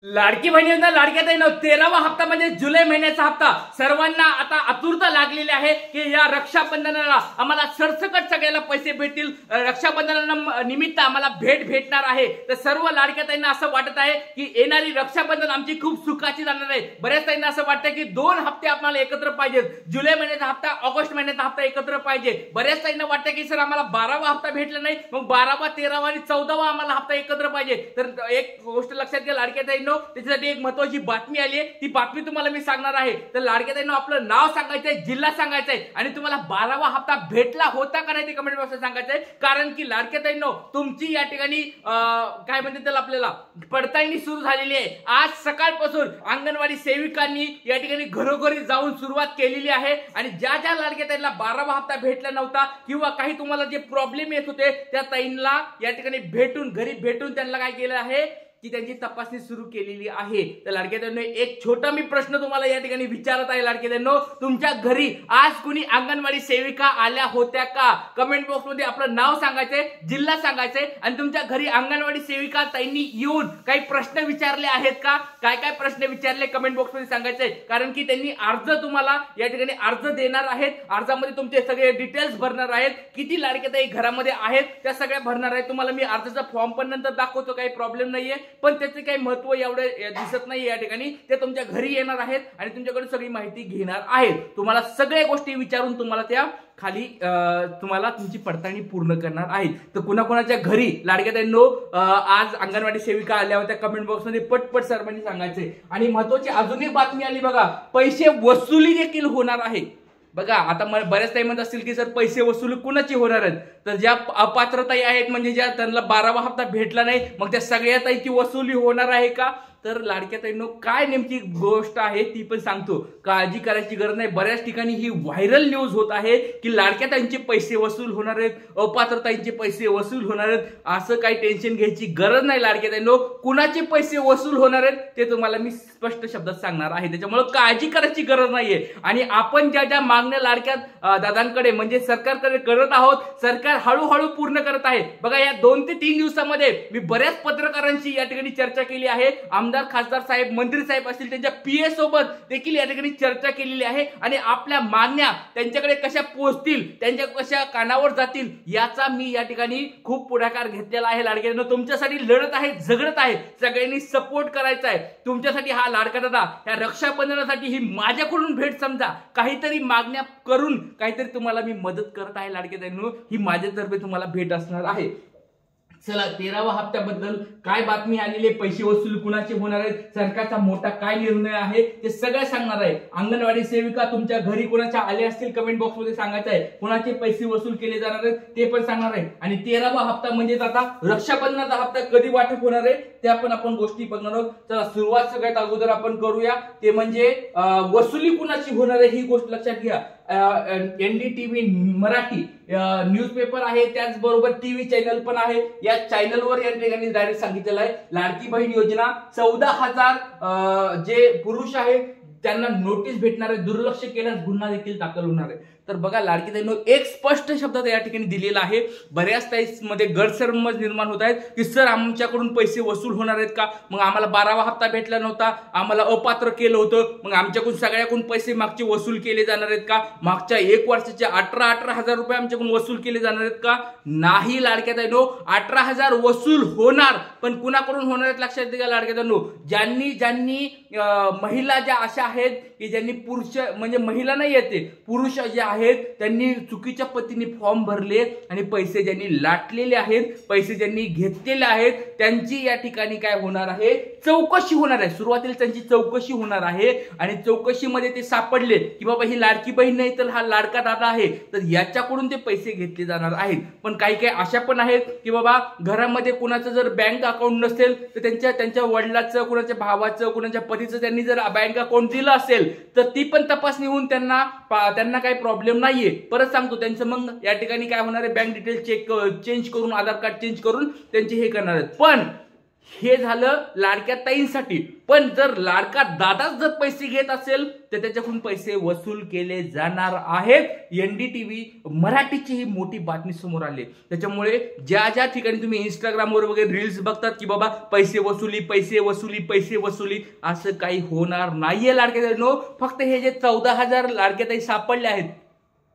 लाडकी बहीण योजना लाडक्या बहिणींनो 13वा हप्ता म्हणजे जुलै महिन्याचा हप्ता सर्वांना आता आतुरता लागलेली आहे की या रक्षाबंधनाला आम्हाला सरसकट सगळ्याला पैसे भेटतील। रक्षाबंधना निमित्त आम्हाला भेटणार आहे। तर सर्व लाडक्या ताईंना असं वाटत आहे की येणारी रक्षाबंधन आमची खूप सुखाची जाणार आहे। बऱ्याच ताईंना असं वाटतं की 2 हप्ते आपल्याला एकत्र पाहिजेत, जुलै महिन्याचा हप्ता ऑगस्ट महिन्याचा हप्ता एकत्र पाहिजे। बऱ्याच ताईंना वाटतं की सर आम्हाला 12वा हप्ता भेटला नाही, मग 12वा 13वा आणि 14वा आम्हाला हप्ता एकत्र पाहिजे। तर एक गोष्ट लक्षात घ्या लाडक्या ताईंनो, त्याच्यासाठी एक महत्त्वाची बातमी आली आहे, ती बातमी तुम्हाला मी सांगणार आहे। तर लाडक्या ताईंनो आपलं नाव सांगायचंय, जिल्हा सांगायचंय आणि तुम्हाला 12वा हप्ता भेटला होता का नाही ते कमेंट बॉक्समध्ये सांगायचंय। कारण की लाडक्या ताईंनो तुमची या ठिकाणी काय म्हणते त्याला आपल्याला पडताळणी सुरू झालेली आहे। आज सकाळपासून अंगणवाडी सेविकांनी या ठिकाणी घरोघरी जाऊन सुरुवात केलेली आहे आणि ज्या ज्या लाडक्या ताईंना 12वा हप्ता भेटला नव्हता किंवा काही तुम्हाला जे प्रॉब्लेम येत होते त्या ताईंना या ठिकाणी घरी भेटून त्यांना काय केलं आहे की त्यांची तपासणी सुरू केलेली आहे। तर लाडक्या ताईंनो एक छोटा मी प्रश्न तुम्हाला या ठिकाणी विचारत आहे लाडक्या ताईंनो, तुमच्या घरी आज कुणी अंगणवाडी सेविका आल्या होत्या का? कमेंट बॉक्स मध्ये आपलं नाव सांगायचंय, जिल्हा सांगायचंय आणि तुमच्या घरी अंगणवाडी सेविका ताईंनी येऊन काही प्रश्न विचारले आहेत का? काय काय प्रश्न विचारले कमेंट बॉक्स मध्ये सांगायचंय। कारण की त्यांनी अर्ज तुम्हाला या ठिकाणी अर्ज देणार आहेत, अर्जामध्ये तुमचे सगळे डिटेल्स भरणार आहेत, किती लाडक्या ताई घरामध्ये आहेत त्या सगळ्या भरणार आहेत। तुम्हाला मी अर्जाचा फॉर्म पण नंतर दाखवतो, काही प्रॉब्लेम नाहीये, पण त्याचे काही महत्त्व एवढे दिसत नाही या ठिकाणी। ते तुमच्या घरी येणार आहेत आणि तुमच्याकडे सगळी माहिती घेणार आहेत, तुम्हाला सगळ्या गोष्टी विचारून तुम्हाला त्या खाली तुम्हाला तुमची पडताळणी पूर्ण करणार आहेत। तर कुणाकुणाच्या घरी लाडक्या ताईंनो आज अंगणवाडी सेविका आल्या होत्या कमेंट बॉक्स मध्ये पटपट सर्वांनी सांगायचे। आणि महत्त्वाची अजून एक बातमी आली बघा, पैसे वसुली देखील होणार आहे। बघा आता बऱ्याच ताई म्हणत असतील की सर पैसे वसूल कुणाची होणार आहेत? तर ज्या अपात्र ताई आहेत म्हणजे ज्या त्यांना 12वा हप्ता भेटला नाही, मग त्या सगळ्या ताईची वसुली होणार आहे का? तर लाडक्या ताईंनो काय नेमकी गोष्ट आहे ती पण सांगतो, काळजी करायची गरज नाही। बऱ्याच ठिकाणी ही व्हायरल न्यूज होत आहे की लाडक्या ताईंचे पैसे वसूल होणार आहेत, अपात्र ताईंचे पैसे वसूल होणार आहेत। असं काही टेन्शन घ्यायची गरज नाही लाडक्या ताईंनो, कुणाचे पैसे वसूल होणार आहेत ते तुम्हाला मी स्पष्ट शब्दात सांगणार आहे, त्याच्यामुळे काळजी करायची गरज नाहीये। आणि आपण ज्या ज्या मागण्या लाडक्या दादांकडे म्हणजे सरकारकडे करत आहोत, सरकार हळूहळू पूर्ण करत आहे। बघा या 2 ते 3 दिवसामध्ये मी बऱ्याच पत्रकारांची या ठिकाणी चर्चा केली आहे, आमदार खासदार साहेब मंत्री साहेब असतील त्यांच्या पीए सोबत देखील या ठिकाणी चर्चा केलेली आहे आणि आपल्या मागण्या त्यांच्याकडे कशा पोहोचतील, त्यांच्या कशा कानावर जातील याचा मी या ठिकाणी खूप पुढाकार घेतलेला आहे। लाडक्यांनो तुमच्यासाठी लढत आहे, झगडत आहे, सगळ्यांनी सपोर्ट करायचा आहे तुमच्यासाठी। हा लाडका दादा या रक्षाबंधनासाठी ही माझ्याकडून भेट समजा, काहीतरी मागण्या करून काहीतरी तुम्हाला मी मदत करत आहे लाडक्या ताईंनो, ही माझ्यातर्फे तुम्हाला भेट असणार आहे। चला 13वा हप्त्याबद्दल काय बातमी आलेली, पैसे वसूल कुणाचे होणार आहेत, सरकारचा मोठा काय निर्णय आहे ते सगळं सांगणार आहे। अंगणवाडी सेविका तुमच्या घरी कोणाच्या आले असतील कमेंट बॉक्स मध्ये सांगायचं आहे, कोणाचे पैसे वसूल केले जाणार आहेत ते पण सांगणार आहे। आणि 13वा हप्ता म्हणजे आता रक्षाबंधनाचा हप्ता कधी वाटप होणार आहे त्या पण आपण गोष्टी बघणार आहोत। चला सुरुवात सगळ्यात अगोदर आपण करूया ते म्हणजे वसुली कुणाची होणार आहे ही गोष्ट लक्षात घ्या। एनडीटीव्ही मराठी न्यूजपेपर आहे, त्याचबरोबर टीव्ही चॅनल पण आहे, या चॅनलवर या ठिकाणी डायरेक्ट सांगितलेलं आहे लाडकी बहीण योजना 14,000 जे पुरुष आहेत त्यांना नोटीस भेटणार आहे, दुर्लक्ष केल्यास गुन्हा देखील दाखल होणार आहे। तर बघा लाडकी ताईंनो एक स्पष्ट शब्दात या ठिकाणी दिलेला आहे। बऱ्याच ताईंमध्ये गैरसमज निर्माण होत आहेत की सर आमच्याकडून पैसे वसूल होणार आहेत का? मग आम्हाला 12वा हप्ता भेटला नव्हता, आम्हाला अपात्र केलं होतं, मग आमच्याकडून सगळ्याकडून पैसे मागचे वसूल केले जाणार आहेत का? मागच्या 1 वर्षाचे 18,000 रुपये आमच्याकडून वसूल केले जाणार आहेत का? नाही लाडक्या ताईंनो, 18,000 वसूल होणार, पण कुणाकडून होणार आहेत लक्षात घ्या लाडक्या ताईंनो, ज्यांनी महिला ज्या अशा आहेत की ज्यांनी पुरुष म्हणजे महिला नाही येते, पुरुष जे आहेत त्यांनी चुकीच्या पद्धतीने फॉर्म भरले आणि पैसे ज्यांनी लाटलेले आहेत, पैसे ज्यांनी घेतलेले आहेत त्यांची या ठिकाणी काय होणार आहे, चौकशी होणार आहे। सुरुवातीला त्यांची चौकशी होणार आहे आणि चौकशीमध्ये ते सापडले की बाबा ही लाडकी बहीण नाही तर हा लाडका दादा आहे, तर याच्याकडून ते पैसे घेतले जाणार आहेत। पण काही काही अशा पण आहेत की बाबा घरामध्ये कुणाचं जर बँक अकाउंट नसेल तर त्यांच्या वडिलाचं, कुणाच्या भावाचं, कुणाच्या पतीचं त्यांनी जर बँक अकाउंट दिलं असेल तर ती पण तपासणी होऊन त्यांना काही प्रॉब्लेम नाहीये। परत सांगतो त्यांचं मग या ठिकाणी काय होणार आहे, बँक डिटेल चेंज करून, आधार कार्ड चेंज करून त्यांचे हे करणार आहेत। पण हे झालं लाडक्या ताईंसाठी, पण जर लाडका दादाच जर पैसे घेत असेल तर त्याच्याकडून पैसे वसूल केले जाणार आहेत. NDTV मराठीची ही मोठी बातमी समोर आली. त्याच्यामुळे ज्या ज्या ठिकाणी तुम्ही इंस्टाग्रामवर वगैरे रील्स बघतात की बाबा पैसे वसुली पैसे वसुली पैसे वसुली, असं काही होणार नाहीये लाडक्या ताईंनो. फक्त हे जे 14,000 लाडक्या ताई सापडले आहेत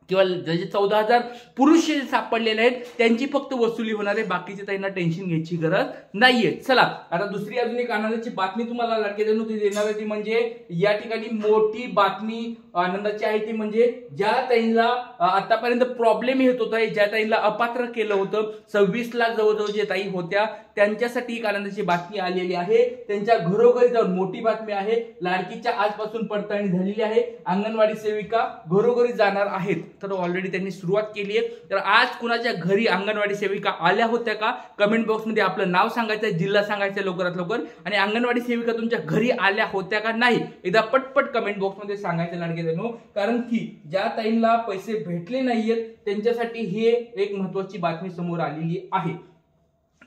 किंवा जे 14,000 पुरुष सापडलेले आहेत त्यांची फक्त वसुली होणार आहे. बाकीचे त्यांना टेन्शन घ्यायची गरज नाहीये. चला आता दुसरी अजून एक आनंदाची बातमी तुम्हाला लाडक्या ताईंनो देणार आहे, ती म्हणजे या ठिकाणी मोठी बातमी आनंदाची आहे. ती म्हणजे ज्या ताईंना आतापर्यंत प्रॉब्लेम येत होता, ज्या ताईंना अपात्र केलं होतं, 26 लाख जवळजवळ जे ताई होत्या त्यांच्यासाठी एक आनंदाची बातमी आलेली आहे. त्यांच्या घरोघरी जाऊन मोठी बातमी आहे. लाडकीच्या आजपासून पडताळणी झालेली आहे. अंगणवाडी सेविका घरोघरी जाणार आहेत. तर ऑलरेडी त्यांनी सुरुवात केली आहे. तर आज कुणाच्या घरी अंगणवाडी सेविका आल्या होत्या का? कमेंट बॉक्स मध्ये आपलं नाव सांगायचं, जिल्हा सांगायचं लवकरात लवकर, आणि अंगणवाडी सेविका तुमच्या घरी आल्या होत्या का नाही एकदा पटपट कमेंट बॉक्स मध्ये सांगायचं लाडके ताईंनो. कारण की ज्या ताईंना पैसे भेटले नाहीयेत त्यांच्यासाठी ही एक महत्वाची बातमी समोर आलेली आहे.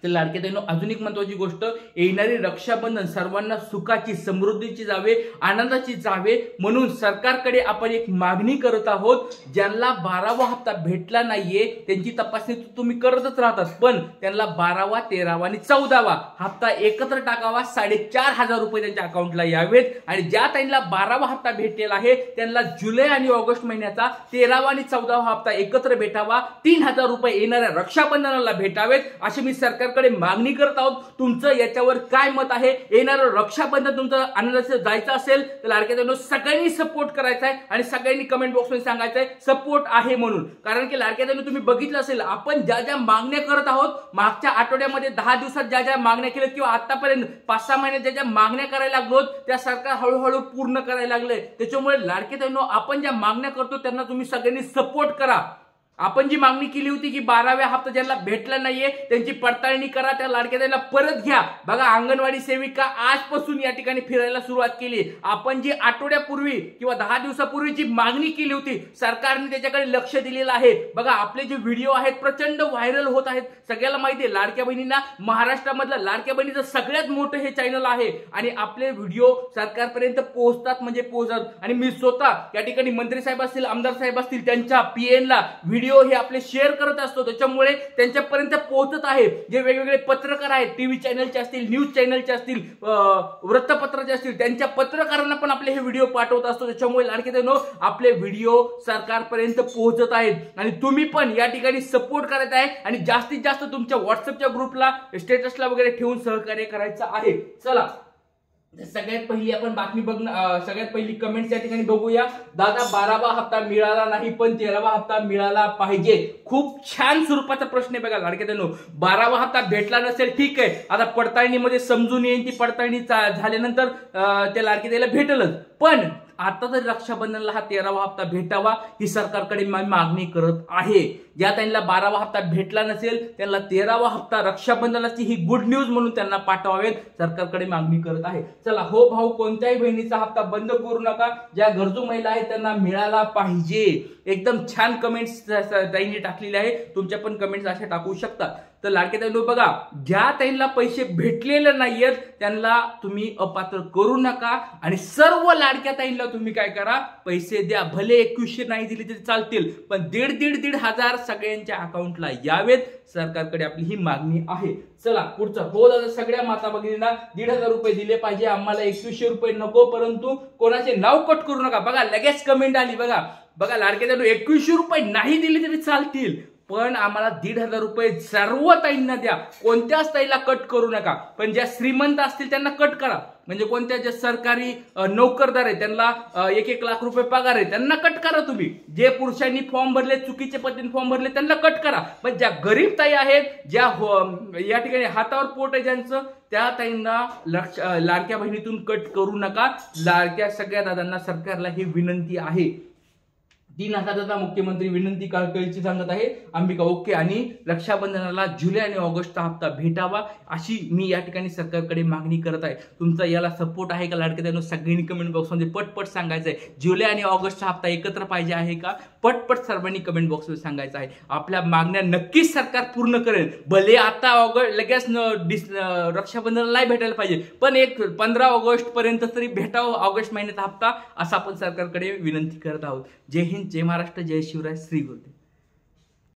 तर लाडके ताईंनो अजून एक महत्वाची गोष्ट, येणारी रक्षाबंधन सर्वांना सुखाची समृद्धीची जावे, आनंदाची जावे म्हणून सरकारकडे आपण एक मागणी करत आहोत. ज्यांना 12वा हप्ता भेटला नाहीये त्यांची तपासणी तुम्ही करतच राहतात, पण त्यांना 12वा 13वा आणि 14वा हप्ता एकत्र टाकावा. 4,500 रुपये त्यांच्या अकाउंटला यावेत. आणि ज्या ताईंना 12वा हप्ता भेटलेला आहे त्यांना जुलै आणि ऑगस्ट महिन्याचा 13वा आणि 14वा हप्ता एकत्र भेटावा. 3,000 रुपये येणाऱ्या रक्षाबंधनाला भेटावेत अशी मी सरकारकडे मागणी करत आहोत. तुमचं याच्यावर काय मत आहे? येणारं रक्षाबंधन तुमचं आनंदाचं जायचं असेल तर लाडक्या ताईंनो सगळ्यांनी सपोर्ट करायचा आहे आणि सगळ्यांनी कमेंट बॉक्स मध्ये सांगायचं आहे सपोर्ट आहे म्हणून. कारण की लाडक्या ताईंनो तुम्ही बघितलं असेल आपण ज्या ज्या मागण्या करत आहोत, मागच्या आठवड्यामध्ये 10 दिवसात ज्या ज्या मागण्या केल्या किंवा आतापर्यंत 5-6 महिन्यात ज्या ज्या मागण्या करायला लागलो त्या सरकार हळूहळू पूर्ण करायला लागले. त्याच्यामुळे लाडक्या ताईंनो आपण ज्या मागण्या करतो त्यांना तुम्ही सगळ्यांनी सपोर्ट करा. आपण जी मागणी केली होती की 12व्या हप्ता ज्यांना भेटला नाहीये त्यांची पडताळणी करा, त्या लाडक्या ताईंना परत घ्या. बघा अंगणवाडी सेविका आजपासून या ठिकाणी फिरायला सुरुवात केली. आपण जी आठवड्यापूर्वी किंवा 10 दिवसापूर्वी जी मागणी केली होती सरकारने त्याच्याकडे लक्ष दिलेलं आहे. बघा आपले जे व्हिडिओ आहेत प्रचंड व्हायरल होत आहेत. सगळ्याला माहिती आहे लाडक्या बहिणींना महाराष्ट्रामधलं लाडक्या बहिणीचं सगळ्यात मोठं हे चॅनल आहे आणि आपले व्हिडिओ सरकारपर्यंत पोहोचतात म्हणजे पोहोचतात. आणि मी स्वतः या ठिकाणी मंत्री साहेब असतील, आमदार साहेब असतील, त्यांच्या पीएनला व्हिडिओ हे आपले शेअर करत असतो. त्याच्यामुळे त्यांच्यापर्यंत पोहोचत आहे. जे वेगवेगळे पत्रकार आहेत, टीव्ही चॅनलचे असतील, न्यूज चॅनलचे असतील, वृत्तपत्राचे असतील, त्यांच्या पत्रकारांना पण आपले हे व्हिडिओ पाठवत असतो. त्याच्यामुळे लाडके ताईंनो आपले व्हिडिओ सरकारपर्यंत पोहोचत आहेत आणि तुम्ही पण या ठिकाणी सपोर्ट करायचा आहे आणि जास्तीत जास्त तुमच्या व्हॉट्सअपच्या ग्रुपला स्टेटसला वगैरे ठेवून सहकार्य करायचं आहे. चला सगळ्यात पहिली आपण बातमी सगळ्यात पहिली कमेंट्स या ठिकाणी बघूया. दादा 12वा हप्ता मिळाला नाही पण 13वा हप्ता मिळाला पाहिजे. खूप छान स्वरूपाचा प्रश्न आहे बघा लाडक्या ताईंनो. 12वा हप्ता भेटला नसेल ठीक आहे, आता पडताळणीमध्ये समजून येईल ती पडताळणी झाल्यानंतर त्या लाडक्या ताईला भेटलच, पण आता जर रक्षाबंधनला हा 13वा हप्ता भेटावा ही सरकारकडे मागणी करत आहे. ज्या त्यांना 12वा हप्ता भेटला नसेल त्यांना 13वा हप्ता रक्षाबंधनाची ही गुड न्यूज म्हणून त्यांना पाठवावेत सरकारकडे मागणी करत आहे. चला हो भाऊ कोणत्याही बहिणीचा हप्ता बंद करू नका, ज्या गरजू महिला आहेत त्यांना मिळाला पाहिजे. एकदम छान कमेंट्स ताईंनी टाकलेले आहे. तुमच्या पण कमेंट्स अशा टाकू शकता. तर लाडक्या ताईंनो बघा ज्या ताईंना पैसे भेटलेले नाहीयेत त्यांना तुम्ही अपात्र करू नका आणि सर्व लाडक्या ताईंना तुम्ही काय करा पैसे द्या. भले 2100 नाही दिले तरी चालतील पण 1,500 सगळ्यांच्या अकाउंटला यावेत. सरकारकडे आपली ही मागणी आहे. चला पुढचं. हो दादा सगळ्या माता भगिनींना 1,500 रुपये दिले पाहिजे, आम्हाला 2100 रुपये नको, परंतु कोणाचे नाव कट करू नका. बघा लगेच कमेंट आली. बघा लाडक्या ताईंनो 2100 रुपये नाही दिले तरी चालतील पण आम्हाला 1,500 रुपये सर्व ताईंना द्या. कोणत्याच ताईला कट करू नका, पण ज्या श्रीमंत असतील त्यांना कट करा. म्हणजे कोणत्या ज्या सरकारी नोकरदार आहेत त्यांना 1-1 लाख रुपये पगार आहे त्यांना कट करा तुम्ही. जे पुरुषांनी फॉर्म भरले, चुकीच्या पद्धतीने फॉर्म भरले त्यांना कट करा. पण ज्या गरीब ताई आहेत, ज्या या ठिकाणी हातावर पोट आहे ज्यांचं, त्या ताईंना लाडक्या बहिणीतून कट करू नका. लाडक्या सगळ्या दादांना सरकारला ही विनंती आहे. 3,000 दादा मुख्यमंत्री विनंती कळकळीची सांगत आहे अंबिका ओके. आणि रक्षाबंधनाला जुलै आणि ऑगस्टचा हप्ता भेटावा अशी मी या ठिकाणी सरकारकडे मागणी करत आहे. तुमचा याला सपोर्ट आहे का लाडक्या ताईंनो? सगळ्यांनी कमेंट बॉक्समध्ये पटपट सांगायचं आहे. जुलै आणि ऑगस्टचा हप्ता एकत्र पाहिजे आहे का? पटपट सर्वांनी कमेंट बॉक्समध्ये सांगायचं आहे. आपल्या मागण्या नक्कीच सरकार पूर्ण करेल. भले आता लगेच रक्षाबंधनाला नाही भेटायला पाहिजे, पण एक 15 ऑगस्ट पर्यंत तरी भेटावं ऑगस्ट महिन्याचा हप्ता, असं आपण सरकारकडे विनंती करत आहोत. जय हिंद, जय महाराष्ट्र, जय शिवराय, श्री गुरुदेव.